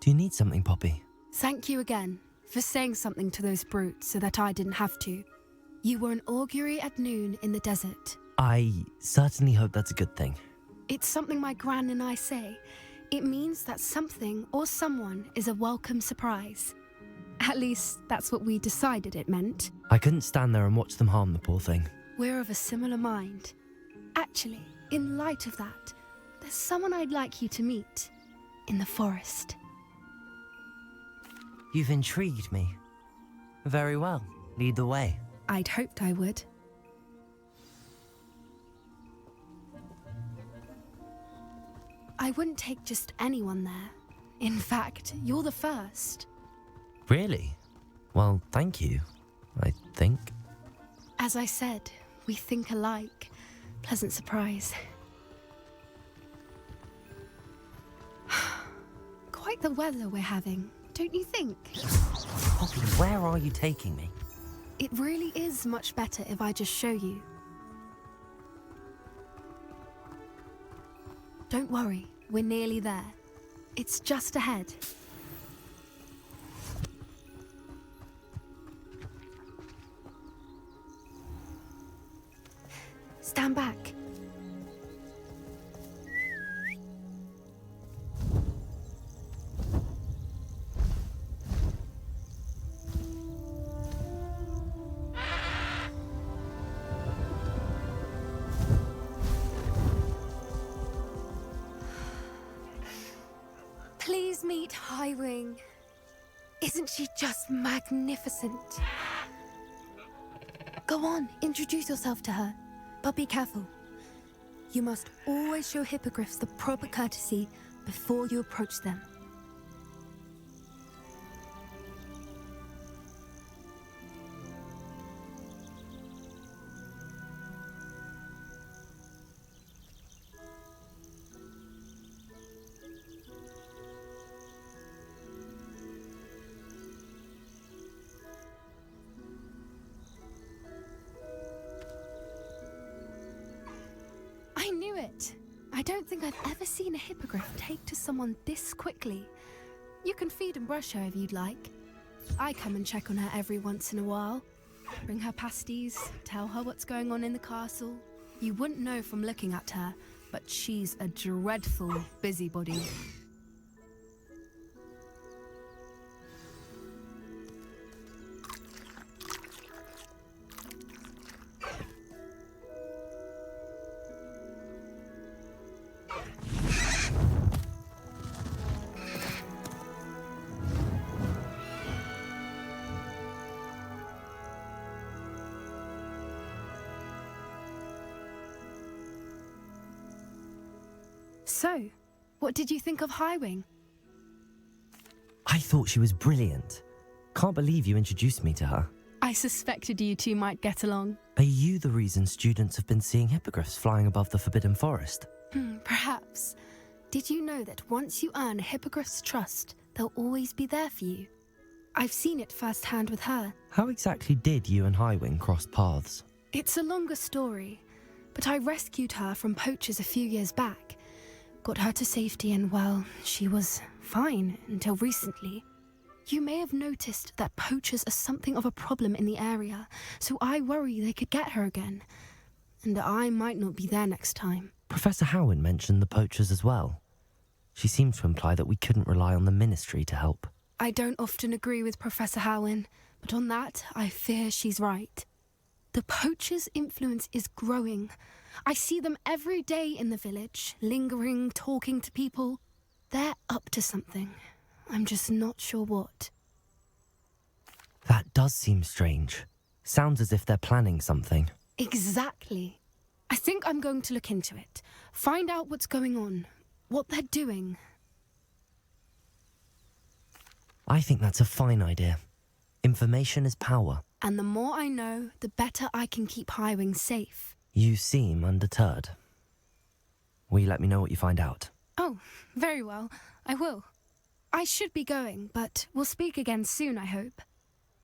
you need something, Poppy. Thank you again for saying something to those brutes so that I didn't have to. You were an augury at noon in the desert. I certainly hope that's a good thing. It's something my gran and I say. It means that something or someone is a welcome surprise. At least, that's what we decided it meant. I couldn't stand there and watch them harm the poor thing. We're of a similar mind. Actually, in light of that, there's someone I'd like you to meet. In the forest. You've intrigued me. Very well. Lead the way. I'd hoped I would. I wouldn't take just anyone there. In fact, you're the first. Really? Well, thank you, I think. As I said, we think alike. Pleasant surprise. Quite the weather we're having, don't you think? Poppy, where are you taking me? It really is much better if I just show you. Don't worry, we're nearly there. It's just ahead. Stand back. Please meet Highwing. Isn't she just magnificent? Go on, introduce yourself to her. But be careful. You must always show hippogriffs the proper courtesy before you approach them. I knew it! I don't think I've ever seen a hippogriff take to someone this quickly. You can feed and brush her if you'd like. I come and check on her every once in a while. Bring her pasties, tell her what's going on in the castle. You wouldn't know from looking at her, but she's a dreadful busybody. So, what did you think of Highwing? I thought she was brilliant. Can't believe you introduced me to her. I suspected you two might get along. Are you the reason students have been seeing hippogriffs flying above the Forbidden Forest? Perhaps. Did you know that once you earn a hippogriff's trust, they'll always be there for you? I've seen it firsthand with her. How exactly did you and Highwing cross paths? It's a longer story, but I rescued her from poachers a few years back. Got her to safety and, well, she was fine until recently. You may have noticed that poachers are something of a problem in the area, so I worry they could get her again. And I might not be there next time. Professor Howin mentioned the poachers as well. She seemed to imply that we couldn't rely on the ministry to help. I don't often agree with Professor Howin, but on that, I fear she's right. The poachers' influence is growing. I see them every day in the village, lingering, talking to people. They're up to something. I'm just not sure what. That does seem strange. Sounds as if they're planning something. Exactly. I think I'm going to look into it. Find out what's going on, what they're doing. I think that's a fine idea. Information is power. And the more I know, the better I can keep Highwing safe. You seem undeterred. Will you let me know what you find out? Oh, very well. I will. I should be going, but we'll speak again soon, I hope.